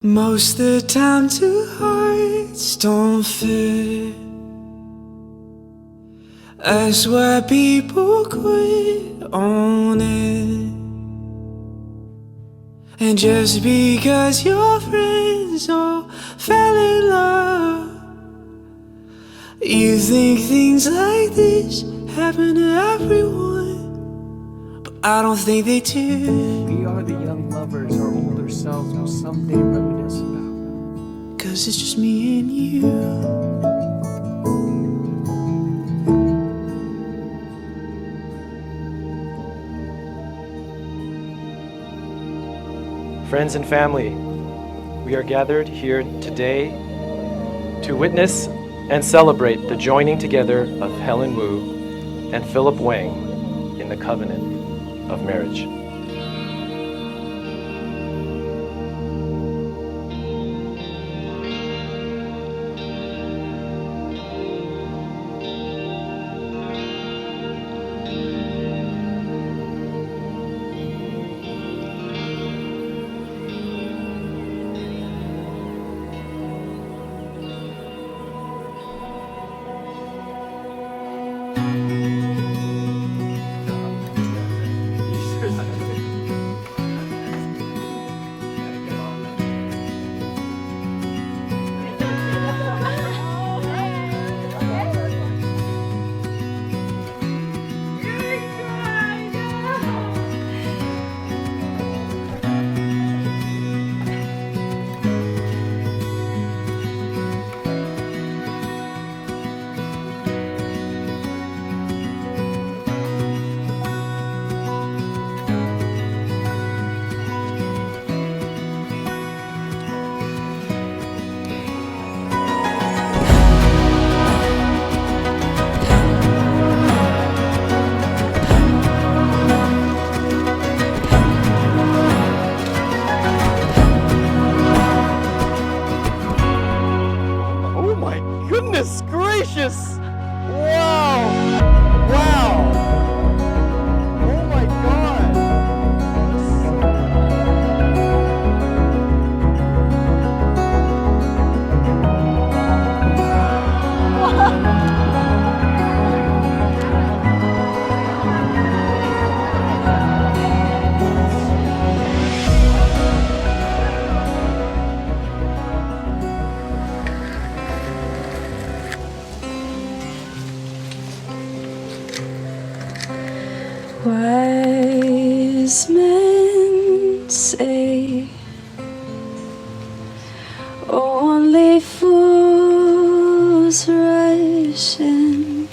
Most of the time two hearts don't fit. That's why people quit on it. And just because your friends all fell in love, you think things like this happen to everyone, but I don't think they do. We are the young lovers our older selves will someday reminisce about. 'Cause it's just me and you. Friends and family, we are gathered here today to witness and celebrate the joining together of Helen Wu and Philip Wang in the covenant of marriage. Goodness gracious! Wow! Wow! Oh my God! Wise men say only fools rush in,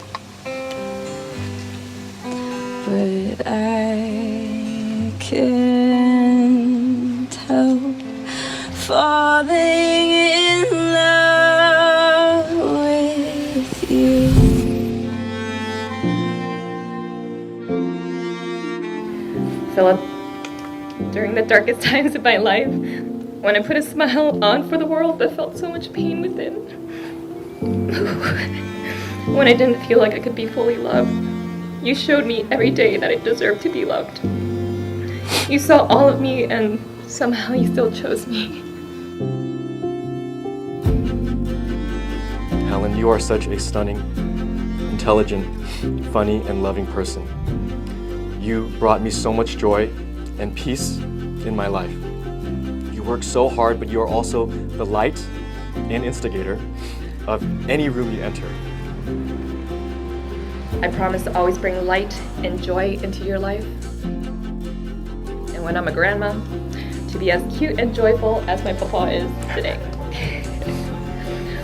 but I can't help falling in love with you. Philip, during the darkest times of my life, when I put a smile on for the world but felt so much pain within, when I didn't feel like I could be fully loved, you showed me every day that I deserved to be loved. You saw all of me and somehow you still chose me. Helen, you are such a stunning, intelligent, funny, and loving person. You brought me so much joy and peace in my life. You work so hard, but you are also the light and instigator of any room you enter. I promise to always bring light and joy into your life. And when I'm a grandma, to be as cute and joyful as my papa is today.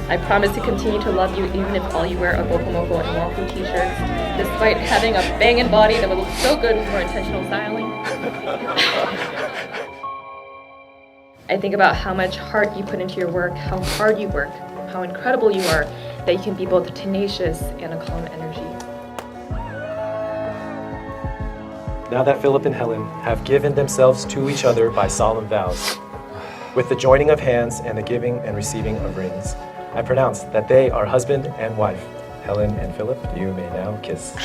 I promise to continue to love you even if all you wear are Bokomoko and Wong Fu t-shirts, despite having a banging body that would look so good with more intentional styling. I think about how much heart you put into your work, how hard you work, how incredible you are, that you can be both tenacious and a calm energy. Now that Philip and Helen have given themselves to each other by solemn vows, with the joining of hands and the giving and receiving of rings, I pronounce that they are husband and wife. Helen and Philip, you may now kiss.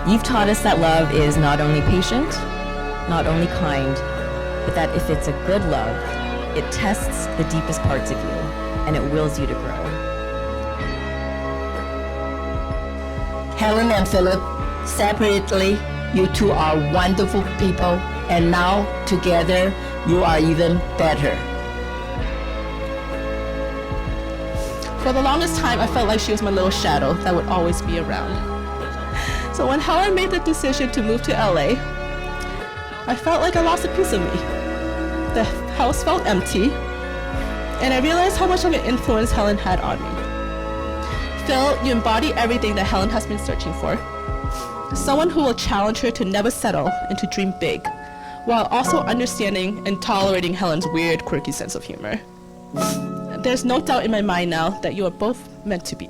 You've taught us that love is not only patient, not only kind, but that if it's a good love, it tests the deepest parts of you and it wills you to grow. Helen and Philip, separately, you two are wonderful people, and now together, you are even better. For the longest time, I felt like she was my little shadow that would always be around. So when Helen made the decision to move to LA, I felt like I lost a piece of me. The house felt empty, and I realized how much of an influence Helen had on me. Phil, you embody everything that Helen has been searching for. Someone who will challenge her to never settle and to dream big, while also understanding and tolerating Helen's weird, quirky sense of humor. There's no doubt in my mind now that you are both meant to be.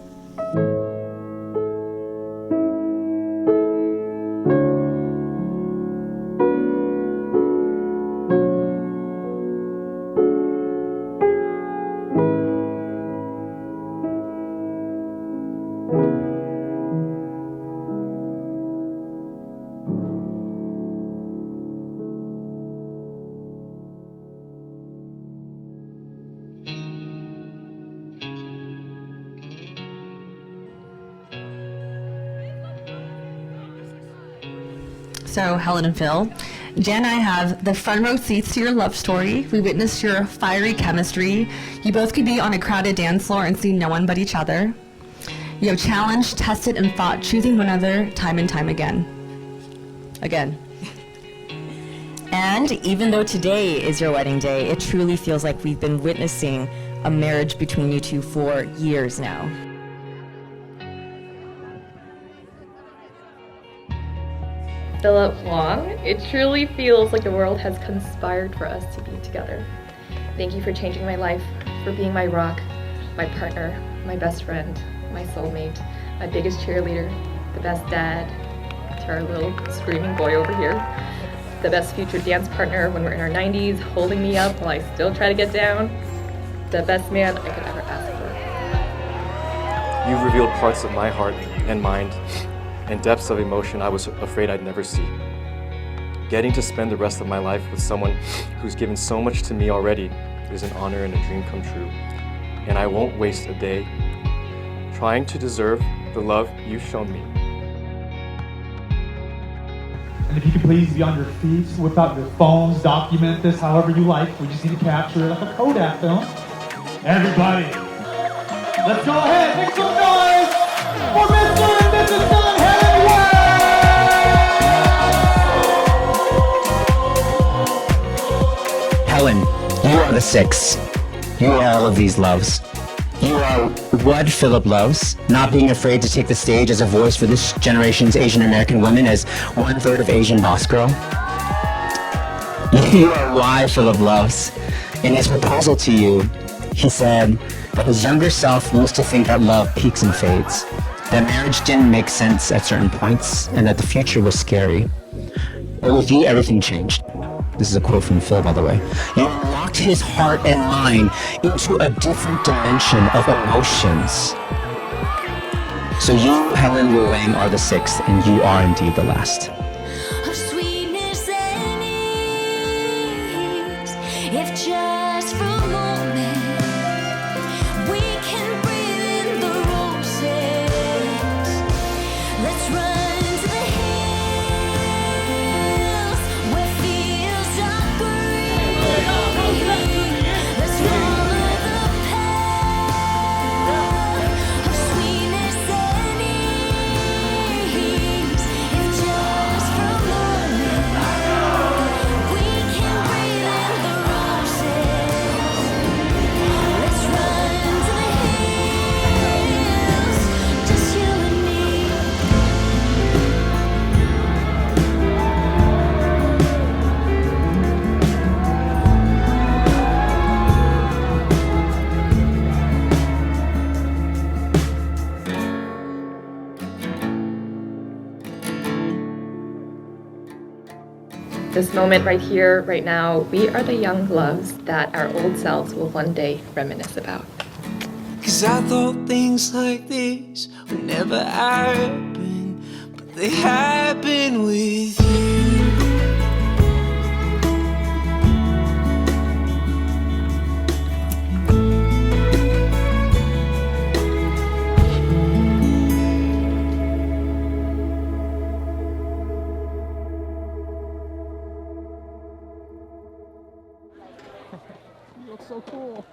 So, Helen and Phil, Jan and I have the front row seats to your love story. We witnessed your fiery chemistry. You both could be on a crowded dance floor and see no one but each other. You have challenged, tested, and fought, choosing one another time and time again. And even though today is your wedding day, it truly feels like we've been witnessing a marriage between you two for years now. Philip, Wong, it truly feels like the world has conspired for us to be together. Thank you for changing my life, for being my rock, my partner, my best friend, my soulmate, my biggest cheerleader, the best dad to our little screaming boy over here, the best future dance partner when we're in our 90s, holding me up while I still try to get down, the best man I could ever ask for. You've revealed parts of my heart and mind and depths of emotion I was afraid I'd never see. Getting to spend the rest of my life with someone who's given so much to me already is an honor and a dream come true. And I won't waste a day trying to deserve the love you've shown me. And if you could please be on your feet, whip out your phones, document this however you like. We just need to capture it like a Kodak film. Everybody, let's go ahead, make some noise for Mr. and Mrs. Phil and Helen. Helen, you are the six. You are all of these loves. You are what Philip loves, not being afraid to take the stage as a voice for this generation's Asian American women as 1/3 of Asian boss girl. You are why Philip loves. In his proposal to you, he said that his younger self used to think that love peaks and fades, that marriage didn't make sense at certain points, and that the future was scary. But with you, everything changed. This is a quote from Phil, by the way. You unlocked his heart and mind into a different dimension of emotions. So you, Helen Wu Wang, are the sixth, and you are indeed the last. Of sweetness and ease, if just for a moment we can breathe in the roses. Let's run to the hills where fields are green. Let's follow the path of sweetness and ease. If just for a moment we can breathe in the roses. Let's run to the hills, just you and me. This moment right here, right now, we are the young loves that our old selves will one day reminisce about. Cause I thought things like this would never happen, but they happen with you. You look so cool.